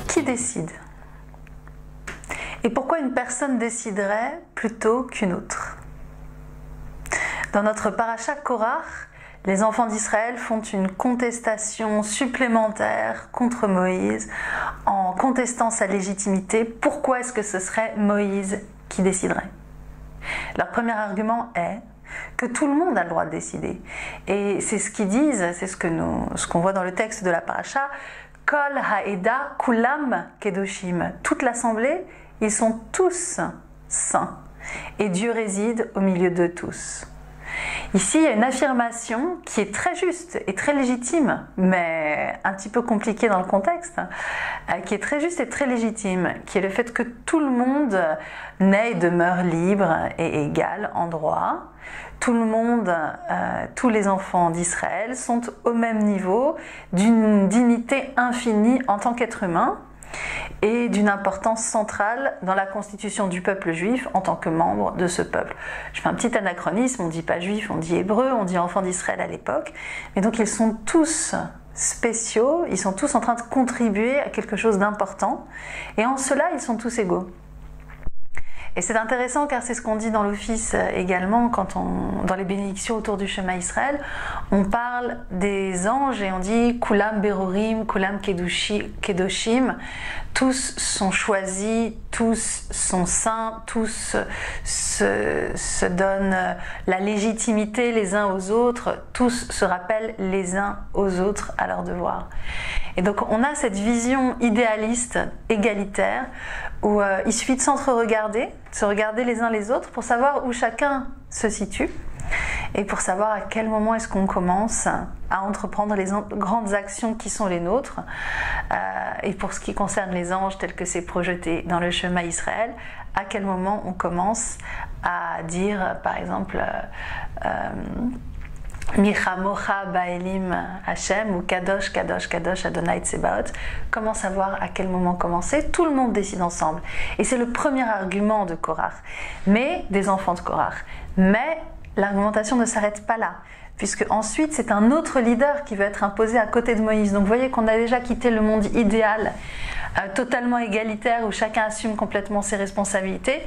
Qui décide? Et pourquoi une personne déciderait plutôt qu'une autre? Dans notre paracha Korach, les enfants d'Israël font une contestation supplémentaire contre Moïse en contestant sa légitimité. Pourquoi est-ce que ce serait Moïse qui déciderait? Leur premier argument est que tout le monde a le droit de décider. Et c'est ce qu'ils disent, c'est ce qu'on voit dans le texte de la paracha. Kol ha'eda kulam kedoshim. Toute l'assemblée, ils sont tous saints. Et Dieu réside au milieu de tous. Ici, il y a une affirmation qui est très juste et très légitime, mais un petit peu compliquée dans le contexte, qui est très juste et très légitime, qui est le fait que tout le monde naît et demeure libre et égal en droit. Tout le monde, tous les enfants d'Israël sont au même niveau d'une dignité infinie en tant qu'être humain et d'une importance centrale dans la constitution du peuple juif en tant que membre de ce peuple. Je fais un petit anachronisme, on ne dit pas juif, on dit hébreu, on dit enfants d'Israël à l'époque, mais donc ils sont tous spéciaux, ils sont tous en train de contribuer à quelque chose d'important, et en cela ils sont tous égaux. Et c'est intéressant car c'est ce qu'on dit dans l'office également, dans les bénédictions autour du Shema Israël, on parle des anges et on dit Kulam Berorim, Kulam Kedoshim, tous sont choisis, tous sont saints, tous se donnent la légitimité les uns aux autres, tous se rappellent les uns aux autres à leur devoir. Et donc on a cette vision idéaliste, égalitaire, où il suffit de s'entre-regarder, de se regarder les uns les autres pour savoir où chacun se situe et pour savoir à quel moment est-ce qu'on commence à entreprendre les grandes actions qui sont les nôtres. Et pour ce qui concerne les anges tels que c'est projeté dans le Shema Israël, à quel moment on commence à dire par exemple Michamocha Baelim Hashem ou Kadosh, Kadosh, Kadosh Adonai Tsebaot. Comment savoir à quel moment commencer? Tout le monde décide ensemble. Et c'est le premier argument de Korach, mais des enfants de Korach. Mais l'argumentation ne s'arrête pas là, puisque ensuite c'est un autre leader qui veut être imposé à côté de Moïse. Donc vous voyez qu'on a déjà quitté le monde idéal, totalement égalitaire, où chacun assume complètement ses responsabilités,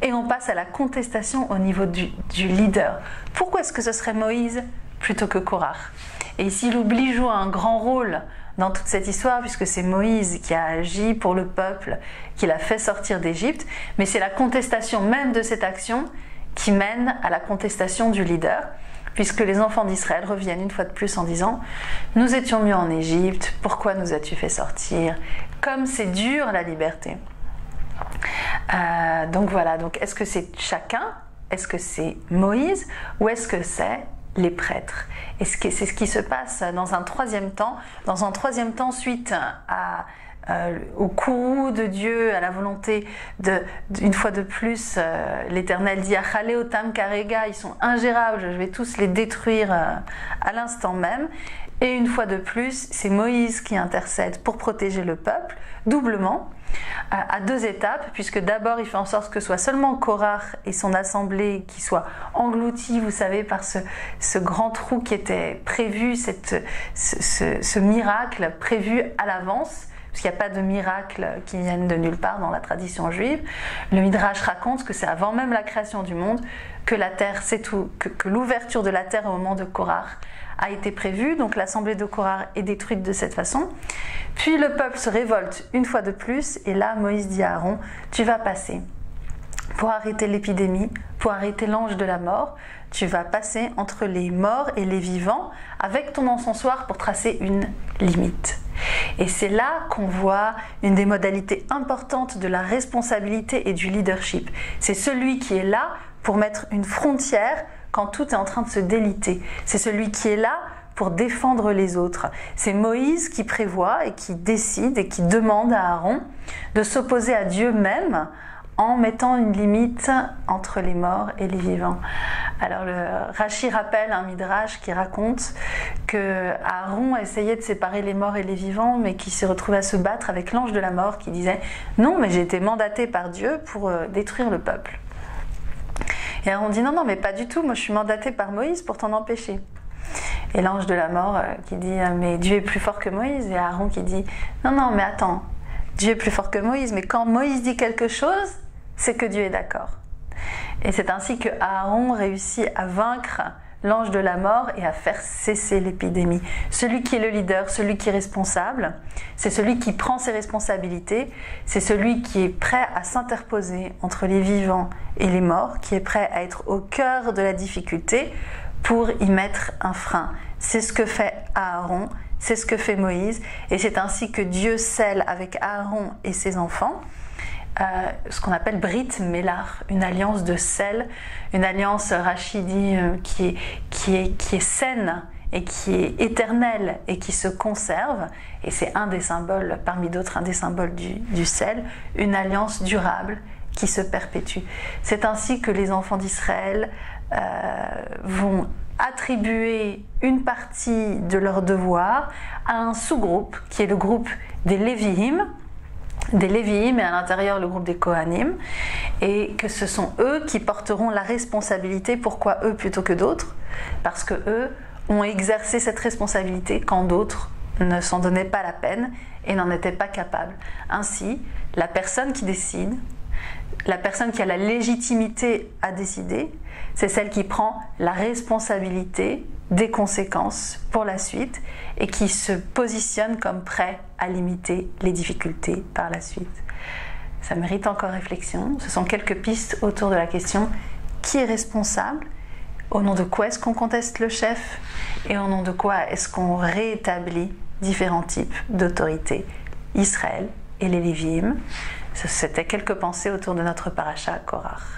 et on passe à la contestation au niveau du leader. Pourquoi est-ce que ce serait Moïse plutôt que Korach? Et ici l'oubli joue un grand rôle dans toute cette histoire, puisque c'est Moïse qui a agi pour le peuple, qui l'a fait sortir d'Égypte, mais c'est la contestation même de cette action qui mène à la contestation du leader, puisque les enfants d'Israël reviennent une fois de plus en disant « Nous étions mieux en Égypte, pourquoi nous as-tu fait sortir? Comme c'est dur la liberté !» Donc voilà, donc est-ce que c'est chacun? Est-ce que c'est Moïse? Ou est-ce que c'est les prêtres? Et c'est ce qui se passe dans un troisième temps. Dans un troisième temps, suite au courroux de Dieu, à la volonté une fois de plus, l'Éternel dit Achale otam karega, ils sont ingérables, je vais tous les détruire à l'instant même. Et une fois de plus, c'est Moïse qui intercède pour protéger le peuple, doublement, à deux étapes, puisque d'abord il fait en sorte que ce soit seulement Korach et son assemblée qui soient engloutis, vous savez, par ce grand trou qui était prévu, ce miracle prévu à l'avance, parce qu'il n'y a pas de miracle qui vienne de nulle part dans la tradition juive. Le Midrash raconte que c'est avant même la création du monde que la terre, c'est tout, que l'ouverture de la terre au moment de Korach a été prévue, donc l'assemblée de Korach est détruite de cette façon. Puis le peuple se révolte une fois de plus, et là Moïse dit à Aaron, tu vas passer pour arrêter l'épidémie, pour arrêter l'ange de la mort, tu vas passer entre les morts et les vivants avec ton encensoir pour tracer une limite. Et c'est là qu'on voit une des modalités importantes de la responsabilité et du leadership. C'est celui qui est là pour mettre une frontière quand tout est en train de se déliter. C'est celui qui est là pour défendre les autres. C'est Moïse qui prévoit et qui décide et qui demande à Aaron de s'opposer à Dieu même en mettant une limite entre les morts et les vivants. Alors le Rashi rappelle un midrash qui raconte que Aaron essayait de séparer les morts et les vivants, mais qui s'est retrouvé à se battre avec l'ange de la mort qui disait « Non, mais j'ai été mandaté par Dieu pour détruire le peuple ». Et Aaron dit non, mais pas du tout, moi je suis mandaté par Moïse pour t'en empêcher. Et l'ange de la mort qui dit mais Dieu est plus fort que Moïse. Et Aaron qui dit non, mais attends, Dieu est plus fort que Moïse, mais quand Moïse dit quelque chose, c'est que Dieu est d'accord. Et c'est ainsi que Aaron réussit à vaincre l'ange de la mort et à faire cesser l'épidémie. Celui qui est le leader, celui qui est responsable, c'est celui qui prend ses responsabilités, c'est celui qui est prêt à s'interposer entre les vivants et les morts, qui est prêt à être au cœur de la difficulté pour y mettre un frein. C'est ce que fait Aaron, c'est ce que fait Moïse, et c'est ainsi que Dieu scelle avec Aaron et ses enfants ce qu'on appelle Brit Mélar, une alliance de sel, une alliance, Rachid dit, qui est saine et qui est éternelle et qui se conserve, et c'est un des symboles, parmi d'autres, un des symboles du sel, une alliance durable qui se perpétue. C'est ainsi que les enfants d'Israël vont attribuer une partie de leur devoir à un sous-groupe, qui est le groupe des Lévi'im, et à l'intérieur le groupe des Kohanim, et que ce sont eux qui porteront la responsabilité. Pourquoi eux plutôt que d'autres? Parce que eux ont exercé cette responsabilité quand d'autres ne s'en donnaient pas la peine et n'en étaient pas capables. Ainsi, la personne qui décide, la personne qui a la légitimité à décider, c'est celle qui prend la responsabilité des conséquences pour la suite et qui se positionne comme prêt à limiter les difficultés par la suite. Ça mérite encore réflexion. Ce sont quelques pistes autour de la question qui est responsable, au nom de quoi est-ce qu'on conteste le chef et au nom de quoi est-ce qu'on réétablit différents types d'autorité, Israël et les Lévi'im. C'était quelques pensées autour de notre paracha Korach.